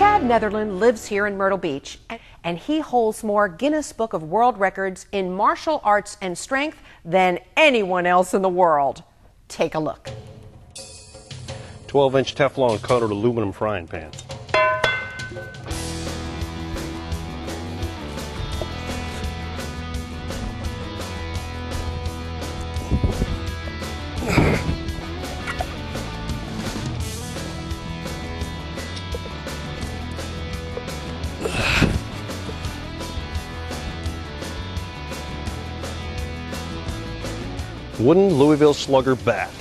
Chad Netherland lives here in Myrtle Beach, and he holds more Guinness Book of World Records in martial arts and strength than anyone else in the world. Take a look. 12-inch Teflon coated aluminum frying pan. Wooden Louisville Slugger bat.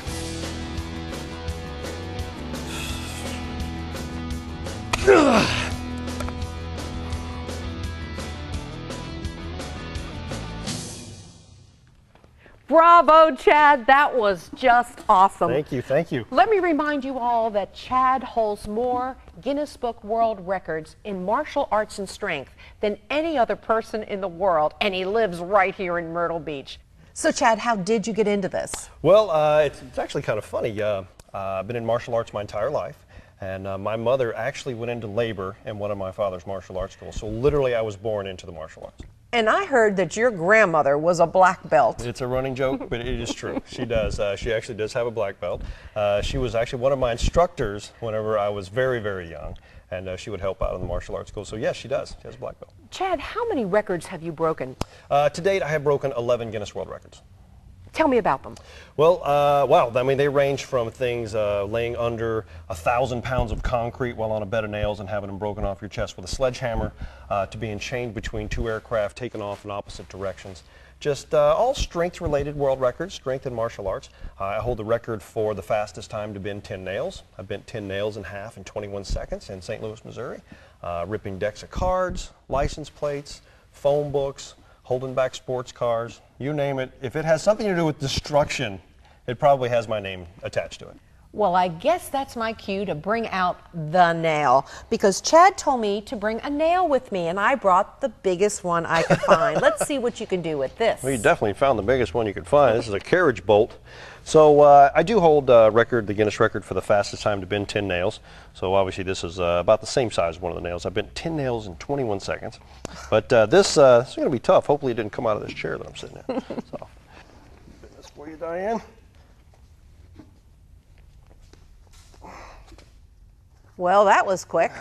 Bravo, Chad. That was just awesome. Thank you, thank you. Let me remind you all that Chad holds more Guinness Book World Records in martial arts and strength than any other person in the world, and he lives right here in Myrtle Beach. So, Chad, how did you get into this? Well, it's actually kind of funny. I've been in martial arts my entire life, and my mother actually went into labor in one of my father's martial arts schools. So literally, I was born into the martial arts. And I heard that your grandmother was a black belt. It's a running joke, but it is true. She does. She actually does have a black belt. She was actually one of my instructors whenever I was very, very young, and she would help out in the martial arts school. So yes, she does. She has a black belt. Chad, how many records have you broken? To date, I have broken 11 Guinness World Records. Tell me about them. Well, wow, I mean, they range from things laying under 1,000 pounds of concrete while on a bed of nails and having them broken off your chest with a sledgehammer, to being chained between two aircraft, taken off in opposite directions. Just all strength-related world records, strength in martial arts. I hold the record for the fastest time to bend 10 nails. I bent 10 nails in half in 21 seconds in St. Louis, Missouri. Ripping decks of cards, license plates, phone books, holding back sports cars, you name it. If it has something to do with destruction, it probably has my name attached to it. Well, I guess that's my cue to bring out the nail, because Chad told me to bring a nail with me, and I brought the biggest one I could find. Let's see what you can do with this. Well, you definitely found the biggest one you could find. This is a carriage bolt. So I do hold the Guinness record for the fastest time to bend 10 nails. So obviously this is about the same size as one of the nails. I bent 10 nails in 21 seconds. But this is going to be tough. Hopefully it didn't come out of this chair that I'm sitting in. So, bend this for you, Diane. Well, that was quick.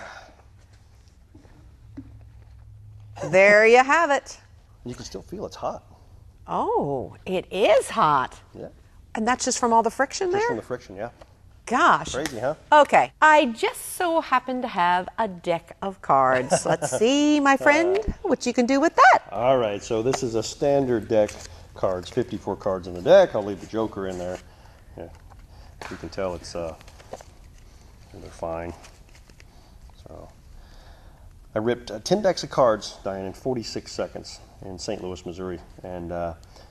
There you have it. You can still feel it's hot. Oh, it is hot. Yeah. And that's just from all the friction there? Just from the friction, yeah. Gosh. Crazy, huh? Okay, I just so happen to have a deck of cards. Let's see, my friend, what you can do with that. All right, so this is a standard deck cards, 54 cards in the deck. I'll leave the Joker in there. Yeah. You can tell it's they're fine. So I ripped 10 decks of cards, Diane, in 46 seconds in St. Louis, Missouri. And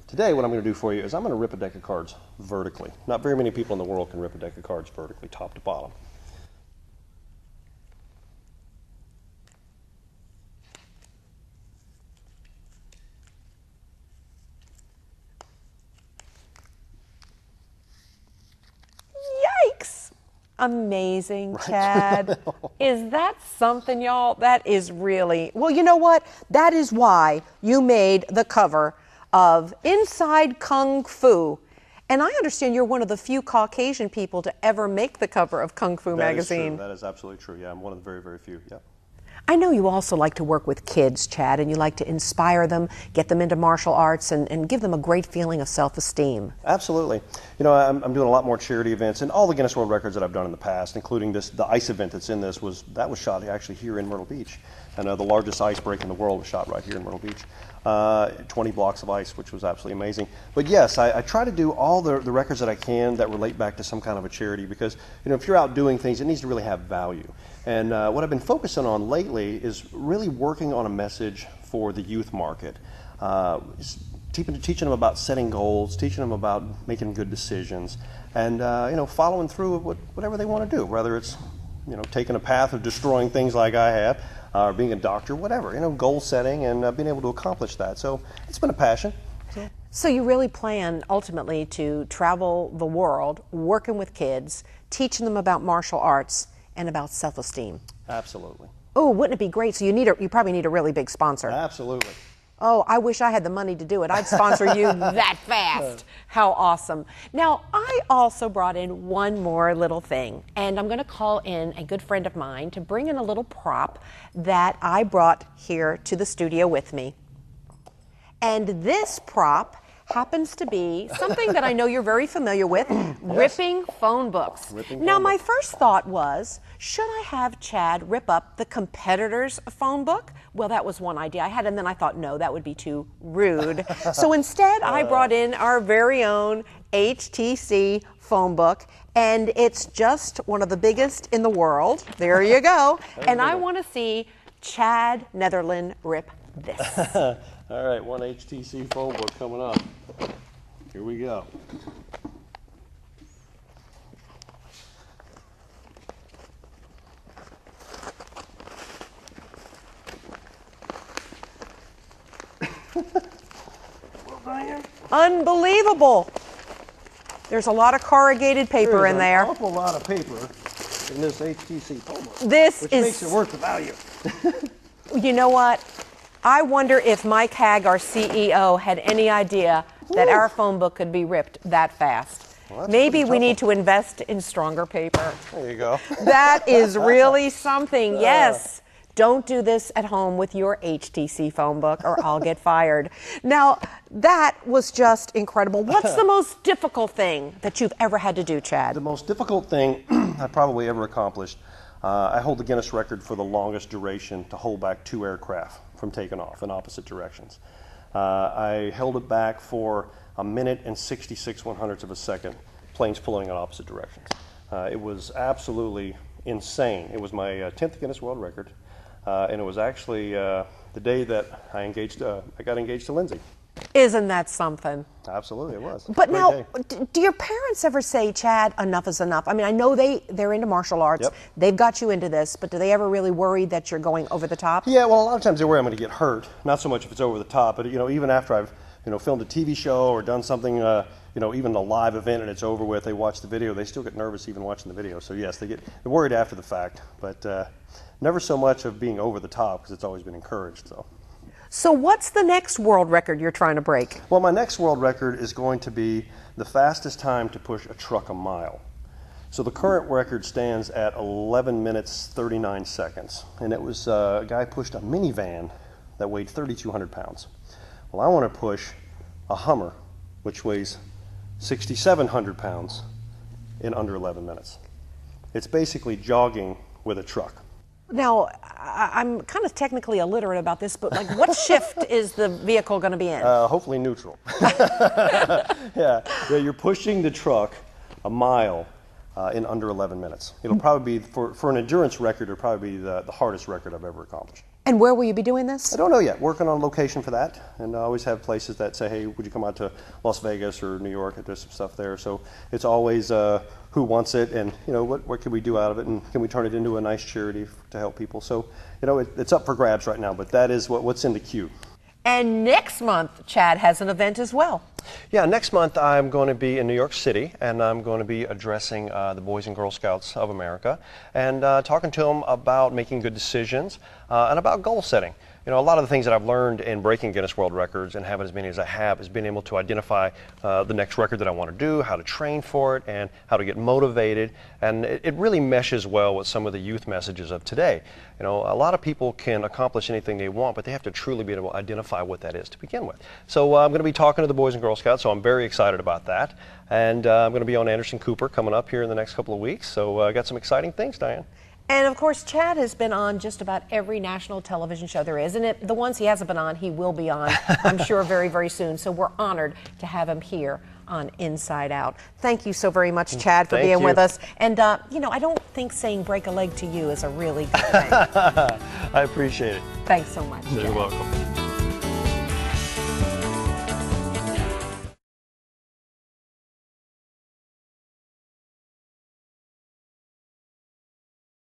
today what I'm going to do for you is I'm going to rip a deck of cards vertically. Not very many people in the world can rip a deck of cards vertically, top to bottom. Yikes! Amazing, Chad. Is that something, y'all? That is really, well, you know what? That is why you made the cover of Inside Kung Fu. And I understand you're one of the few Caucasian people to ever make the cover of Kung Fu magazine. That is absolutely true. Yeah, I'm one of the very, very few. Yeah. I know you also like to work with kids, Chad, and you like to inspire them, get them into martial arts, and give them a great feeling of self-esteem. Absolutely. You know, I'm doing a lot more charity events, and all the Guinness World Records that I've done in the past, including the ice event that's in this, was shot actually here in Myrtle Beach. And the largest ice break in the world was shot right here in Myrtle Beach. 20 blocks of ice, which was absolutely amazing. But yes, I try to do all the records that I can that relate back to some kind of a charity, because you know, if you're out doing things, it needs to really have value. And what I've been focusing on lately is really working on a message for the youth market. Teaching them about setting goals, teaching them about making good decisions, and you know, following through with whatever they want to do, whether it's you know, taking a path of destroying things like I have, or being a doctor, whatever, you know, goal setting and being able to accomplish that. So it's been a passion. So you really plan ultimately to travel the world, working with kids, teaching them about martial arts, and about self-esteem. Absolutely. Oh, wouldn't it be great? So you probably need a really big sponsor. Absolutely. Oh, I wish I had the money to do it. I'd sponsor you that fast. How awesome. Now, I also brought in one more little thing, and I'm going to call in a good friend of mine to bring in a little prop that I brought here to the studio with me. And this prop happens to be something that I know you're very familiar with, yes. Ripping phone books. Now, my first thought was, should I have Chad rip up the competitor's phone book? Well, that was one idea I had, and then I thought, no, that would be too rude. So instead, I brought in our very own HTC phone book, and it's just one of the biggest in the world. There you go. And I want to see Chad Netherland rip this. All right, one HTC phone book coming up. Here we go. Well, Diane. Unbelievable. There's a lot of corrugated paper in there. There's an awful lot of paper in this HTC phone book. Which makes it worth the value. You know what? I wonder if Mike Hagg, our CEO, had any idea that our phone book could be ripped that fast. Well, maybe we need to invest in stronger paper. There you go. That is really something. Yes. Don't do this at home with your HTC phone book or I'll get fired. Now, that was just incredible. What's the most difficult thing that you've ever had to do, Chad? The most difficult thing I probably ever accomplished, I hold the Guinness record for the longest duration to hold back 2 aircraft from taking off in opposite directions. I held it back for 1 minute and 66 1/100ths of a second, planes pulling in opposite directions. It was absolutely insane. It was my 10th Guinness World Record, and it was actually the day that I got engaged to Lindsay. Isn't that something? Absolutely, it was. But now, do your parents ever say, Chad, enough is enough? I mean, I know they're into martial arts. Yep. They've got you into this, but do they ever really worry that you're going over the top? Yeah, well, a lot of times they worry I'm going to get hurt. Not so much if it's over the top, but even after I've filmed a TV show or done something, even a live event and it's over with, they watch the video. They still get nervous even watching the video. So yes, they're worried after the fact, but never so much of being over the top because it's always been encouraged. So what's the next world record you're trying to break? Well, my next world record is going to be the fastest time to push a truck a mile. So the current record stands at 11 minutes 39 seconds, and it was a guy pushed a minivan that weighed 3,200 pounds. Well, I want to push a Hummer, which weighs 6,700 pounds, in under 11 minutes. It's basically jogging with a truck. Now, I'm kind of technically illiterate about this, but like, what shift is the vehicle going to be in? Hopefully neutral. Yeah, you're pushing the truck a mile in under 11 minutes. It'll probably be, for an endurance record, it'll probably be the hardest record I've ever accomplished. And where will you be doing this? I don't know yet. Working on a location for that, and I always have places that say, hey, would you come out to Las Vegas or New York and do some stuff there? So it's always who wants it, and what can we do out of it, and can we turn it into a nice charity to help people? So it's up for grabs right now, but that is what's in the queue. And next month, Chad has an event as well. Yeah, next month I'm going to be in New York City, and I'm going to be addressing the Boys and Girl Scouts of America and talking to them about making good decisions and about goal setting. A lot of the things that I've learned in breaking Guinness World Records and having as many as I have is being able to identify the next record that I want to do, how to train for it, and how to get motivated. And it really meshes well with some of the youth messages of today. A lot of people can accomplish anything they want, but they have to truly be able to identify what that is to begin with. So I'm going to be talking to the Boys and Girl Scouts, so I'm very excited about that. And I'm going to be on Anderson Cooper coming up here in the next couple of weeks. So I got some exciting things, Diane. And of course, Chad has been on just about every national television show there is. And the ones he hasn't been on, he will be on, I'm sure, very, very soon. So we're honored to have him here on Inside Out. Thank you so very much, Chad, for being with us. And, I don't think saying break a leg to you is a really good thing. I appreciate it. Thanks so much. You're welcome.